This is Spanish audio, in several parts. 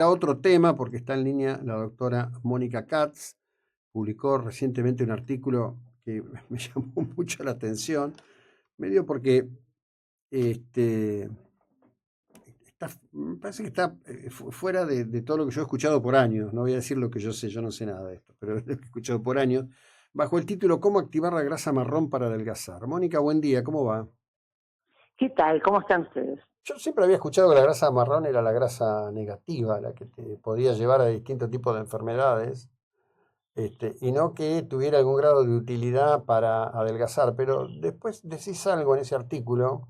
A otro tema, porque está en línea la doctora Mónica Katz, publicó recientemente un artículo que me llamó mucho la atención, medio porque este, me parece que está fuera de todo lo que yo he escuchado por años. No voy a decir lo que yo sé, yo no sé nada de esto, pero lo que he escuchado por años, bajo el título ¿Cómo activar la grasa marrón para adelgazar? Mónica, buen día, ¿cómo va? ¿Qué tal? ¿Cómo están ustedes? Yo siempre había escuchado que la grasa marrón era la grasa negativa, la que te podía llevar a distintos tipos de enfermedades, y no que tuviera algún grado de utilidad para adelgazar, pero después decís algo en ese artículo,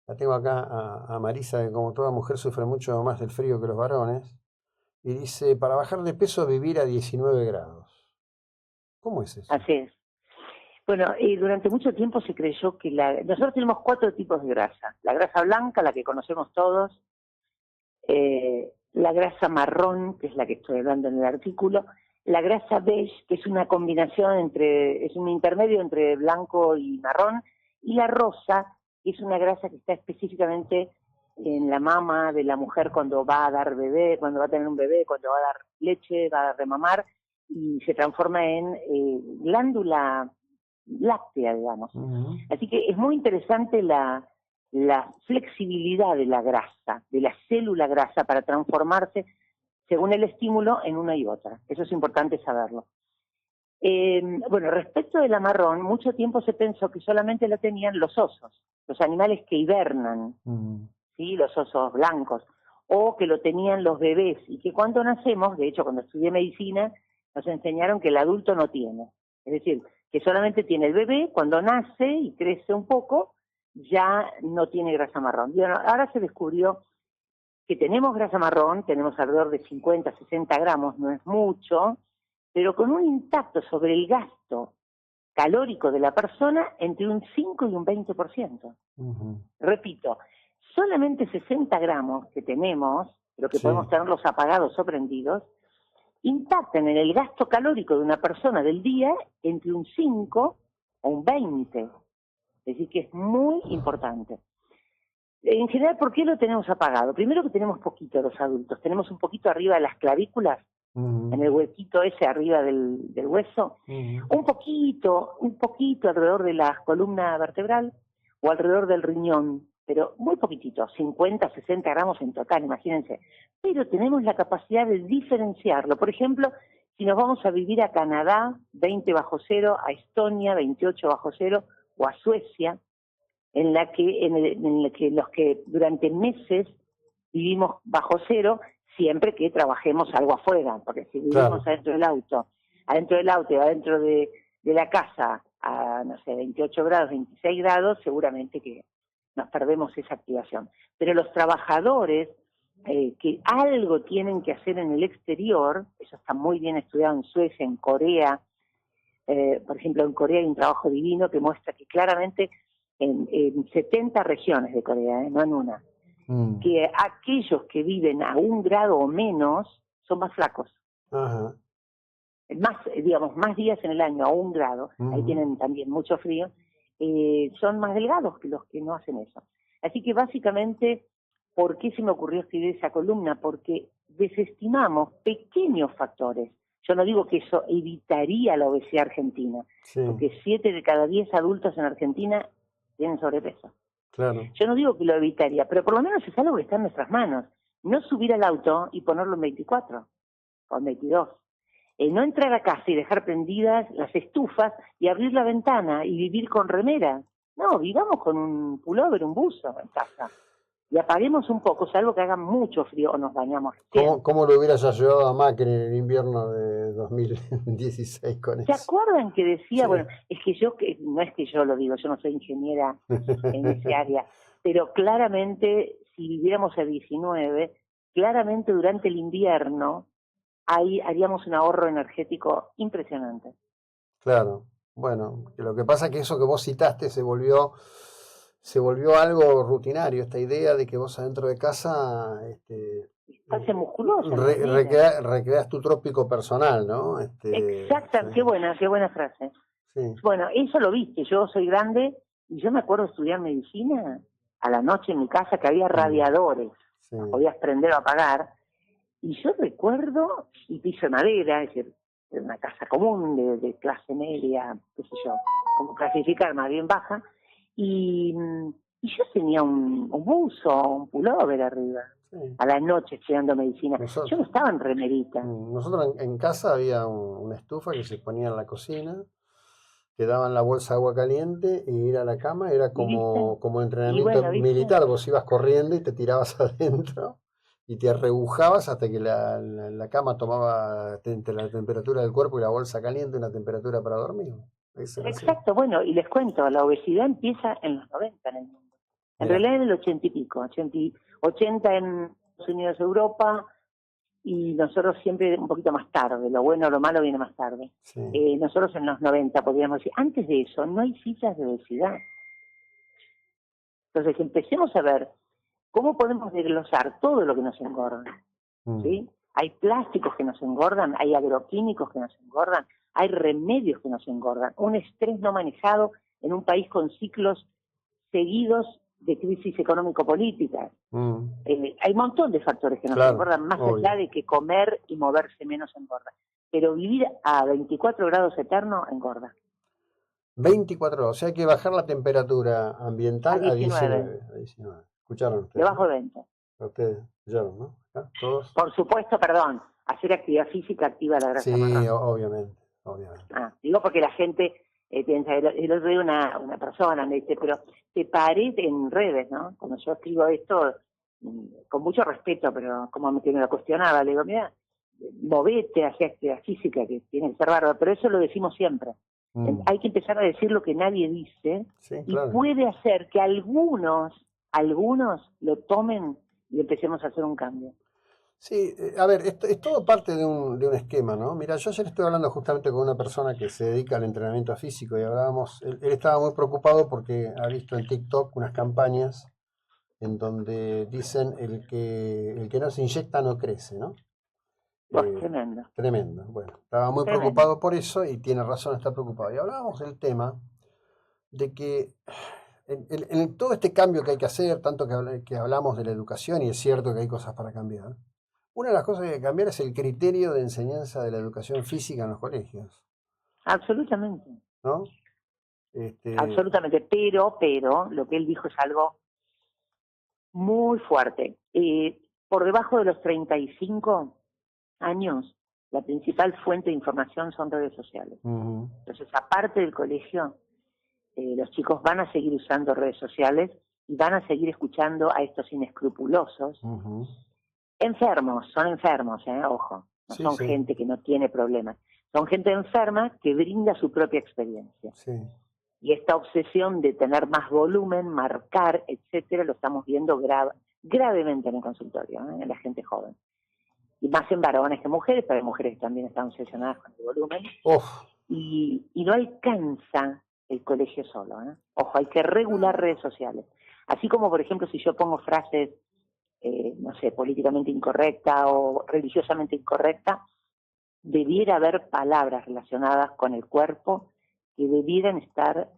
la tengo acá a Marisa, que como toda mujer sufre mucho más del frío que los varones, y dice, para bajar de peso vivir a 19 grados. ¿Cómo es eso? Así es. Bueno, durante mucho tiempo se creyó que nosotros tenemos 4 tipos de grasa. La grasa blanca, la que conocemos todos, la grasa marrón, que es la que estoy hablando en el artículo, la grasa beige, que es una combinación es un intermedio entre blanco y marrón, y la rosa, que es una grasa que está específicamente en la mama de la mujer cuando va a dar bebé, cuando va a tener un bebé, cuando va a dar leche, va a remamar, y se transforma en glándula láctea, digamos. Ujú. Así que es muy interesante la flexibilidad de la grasa, de la célula grasa para transformarse según el estímulo en una y otra. Eso es importante saberlo. Bueno, respecto de la marrón, mucho tiempo se pensó que solamente la tenían los osos, los animales que hibernan, Mm. ¿sí? Los osos blancos, o que lo tenían los bebés, y que cuando nacemos, de hecho cuando estudié medicina, nos enseñaron que el adulto no tiene. Es decir, que solamente tiene el bebé, cuando nace y crece un poco, ya no tiene grasa marrón. Y ahora se descubrió que tenemos grasa marrón, tenemos alrededor de 50, 60 gramos, no es mucho, pero con un impacto sobre el gasto calórico de la persona entre un 5 y un 20%. Ujú. Repito, solamente 60 gramos que tenemos, pero que podemos Sí. tenerlos apagados o prendidos, impactan en el gasto calórico de una persona del día entre un 5 o un 20. Es decir, que es muy importante. En general, ¿por qué lo tenemos apagado? Primero que tenemos poquito los adultos, tenemos un poquito arriba de las clavículas, en Ujú. el huequito ese arriba del hueso, Ujú. un poquito alrededor de la columna vertebral o alrededor del riñón, pero muy poquitito, 50, 60 gramos en total, imagínense. Pero tenemos la capacidad de diferenciarlo. Por ejemplo, si nos vamos a vivir a Canadá, 20 bajo cero, a Estonia, 28 bajo cero, o a Suecia, en la que los que durante meses vivimos bajo cero, siempre que trabajemos algo afuera, porque si vivimos Claro. adentro del auto y adentro de la casa a, no sé, 28 grados, 26 grados, seguramente que nos perdemos esa activación. Pero los trabajadores que algo tienen que hacer en el exterior, eso está muy bien estudiado en Suecia, en Corea, por ejemplo, en Corea hay un trabajo divino que muestra que claramente en 70 regiones de Corea, no en una, Mm. que aquellos que viven a 1 grado o menos son más flacos. Ajá. Más, digamos, más días en el año a 1 grado, ahí Ujú. tienen también mucho frío, son más delgados que los que no hacen eso. Así que básicamente, ¿por qué se me ocurrió escribir esa columna? Porque desestimamos pequeños factores. Yo no digo que eso evitaría la obesidad argentina, Sí, porque 7 de cada 10 adultos en Argentina tienen sobrepeso. claro. Yo no digo que lo evitaría, pero por lo menos es algo que está en nuestras manos. No subir al auto y ponerlo en 24 o en 22. No entrar a casa y dejar prendidas las estufas y abrir la ventana y vivir con remera. No, vivamos con un pullover, un buzo en casa. Y apaguemos un poco, salvo que haga mucho frío o nos bañamos ¿Cómo, recién. cómo lo hubieras ayudado a Macri en el invierno de 2016 con ¿Se eso? acuerdan que decía, Sí. bueno, no es que yo lo digo, yo no soy ingeniera en ese área, pero claramente si viviéramos a 19, claramente durante el invierno ahí haríamos un ahorro energético impresionante. Claro. Bueno, que lo que pasa es que eso que vos citaste se volvió algo rutinario, esta idea de que vos adentro de casa Espacio musculoso en las nenas. recreas tu trópico personal, ¿no? Sí, Exacta, qué buena frase. sí, Bueno, eso lo viste, yo soy grande y yo me acuerdo de estudiar medicina a la noche en mi casa que había mm, radiadores, sí, los podías prender o apagar, Y yo recuerdo, y piso de madera, es decir, era una casa común de clase media, qué sé yo, como clasificar más bien baja, y, y yo tenía un buzo, un pullover arriba, Sí. a la noche estudiando medicina. Yo no Nosotros, estaba en remerita. nosotros en casa había una estufa que se ponía en la cocina, te daban la bolsa de agua caliente y ir a la cama era ¿Y viste? como Y entrenamiento bueno, ¿viste? militar. Vos ibas corriendo y te tirabas adentro y te arrebujabas hasta que la cama tomaba entre la temperatura del cuerpo y la bolsa caliente una temperatura para dormir. Eso era así. Exacto, bueno, y les cuento, la obesidad empieza en los 90 en el mundo. En Mirá, realidad en el 80 y pico, 80 en Estados Unidos, Europa, y nosotros siempre un poquito más tarde, lo bueno o lo malo viene más tarde. sí. Nosotros en los 90 podríamos decir, antes de eso no hay citas de obesidad. Entonces empecemos a ver cómo podemos desglosar todo lo que nos engorda, Mm, ¿sí? Hay plásticos que nos engordan, hay agroquímicos que nos engordan, hay remedios que nos engordan, un estrés no manejado en un país con ciclos seguidos de crisis económico-políticas. mm, Hay un montón de factores que nos claro, engordan, más allá obvio. de que comer y moverse menos engorda. Pero vivir a 24 grados eterno engorda. 24 grados, o sea, hay que bajar la temperatura A ambiental a 19, 19. A 19. ¿Escucharon ustedes, debajo no? de 20. Ustedes escucharon, ¿no? ¿Acá? ¿Todos? Por supuesto, perdón, hacer actividad física activa la grasa Sí, marrón. obviamente, obviamente. Digo porque la gente piensa, el otro día una persona me dice, pero te paré en redes, ¿no? Cuando yo escribo esto, con mucho respeto, pero como que me lo cuestionaba, le digo, mira, movete hacia actividad física, que tiene que ser bárbaro, pero eso lo decimos siempre. Mm, Hay que empezar a decir lo que nadie dice sí, y claro. puede hacer que algunos lo tomen y empecemos a hacer un cambio. Sí, a ver, esto es todo parte de un esquema, ¿no? Mira, yo ayer estoy hablando justamente con una persona que se dedica al entrenamiento físico y hablábamos, él estaba muy preocupado porque ha visto en TikTok unas campañas en donde dicen el que no se inyecta no crece, ¿no? Pues Eh, tremendo, tremendo. Bueno, estaba muy tremendo. preocupado por eso y tiene razón, está preocupado. Y hablábamos del tema de que en todo este cambio que hay que hacer, tanto que hablamos de la educación, y es cierto que hay cosas para cambiar, una de las cosas que hay que cambiar es el criterio de enseñanza de la educación física en los colegios, Absolutamente. ¿no? Este, Absolutamente, pero, lo que él dijo es algo muy fuerte. Por debajo de los 35 años, la principal fuente de información son redes sociales. ujú, Entonces, aparte del colegio, los chicos van a seguir usando redes sociales y van a seguir escuchando a estos inescrupulosos. ujú. Son enfermos, ojo, no Sí, son sí, gente que no tiene problemas. Son gente enferma que brinda su propia experiencia. sí. Y esta obsesión de tener más volumen, marcar, etcétera, lo estamos viendo gravemente en el consultorio, en la gente joven. Y más en varones que mujeres, pero hay mujeres que también están obsesionadas con el volumen. Uf, Y no alcanza el colegio solo. Ojo, hay que regular redes sociales. Así como, por ejemplo, si yo pongo frases, no sé, políticamente incorrecta o religiosamente incorrecta, debiera haber palabras relacionadas con el cuerpo que debieran estar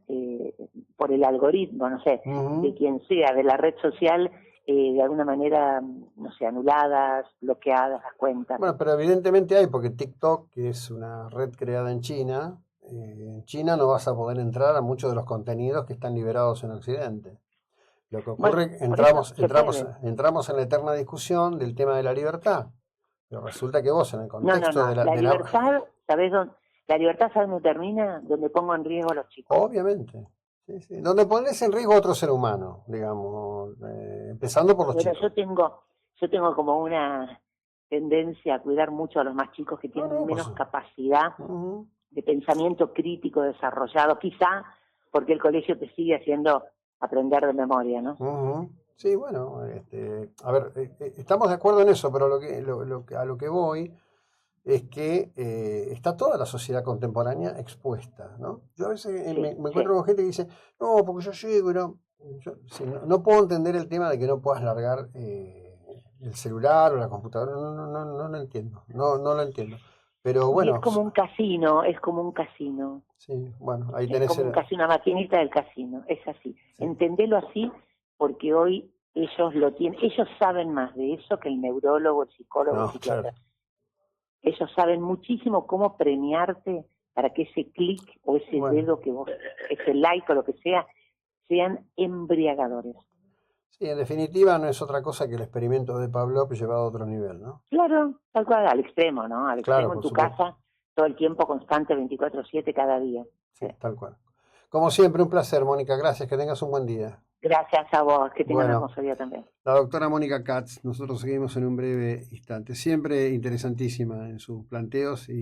por el algoritmo, no sé, de ujú. quien sea, de la red social, de alguna manera, no sé, anuladas, bloqueadas las cuentas. Bueno, pero evidentemente hay, porque TikTok, que es una red creada en China, en China no vas a poder entrar a muchos de los contenidos que están liberados en Occidente. Lo que Bueno, ocurre, por eso entramos, se entramos, puede. entramos en la eterna discusión del tema de la libertad. Pero resulta que vos, en el No, no, contexto no. La libertad, ¿sabés dónde? La libertad, ¿sabes dónde termina? Donde pongo en riesgo a los chicos. obviamente, sí, sí, donde pones en riesgo a otro ser humano, digamos, empezando por los Bueno, chicos. yo tengo como una tendencia a cuidar mucho a los más chicos que No, tienen no, por menos eso. capacidad Ujú, de pensamiento crítico desarrollado, quizá porque el colegio te sigue haciendo aprender de memoria, ¿no? ujú. Sí, bueno, a ver, estamos de acuerdo en eso, pero a lo que voy es que está toda la sociedad contemporánea expuesta, ¿no? Yo a veces Sí, me sí. encuentro con gente que dice, no, porque yo llego y no, sí, no puedo entender el tema de que no puedas largar el celular o la computadora, no lo entiendo, no lo entiendo. Pero Y es bueno, como un casino, es como un casino. sí, bueno, ahí Es tenés como un el, casino, una maquinita del casino, es así. sí, Entendelo así porque hoy ellos lo tienen, ellos saben más de eso que el neurólogo, el psicólogo, el No, psiquiatra. claro. Ellos saben muchísimo cómo premiarte para que ese clic o ese Bueno. dedo que vos, ese like o lo que sea, sean embriagadores. Sí, en definitiva no es otra cosa que el experimento de Pavlov llevado a otro nivel, ¿no? Claro, tal cual, al extremo, ¿no? Al Claro, extremo en por tu supuesto. casa, todo el tiempo constante, 24/7, cada día. Sí, tal cual. Como siempre, un placer, Mónica. Gracias, que tengas un buen día. Gracias a vos, que tengan un Bueno, hermoso día también. la doctora Mónica Katz, nosotros seguimos en un breve instante. Siempre interesantísima en sus planteos y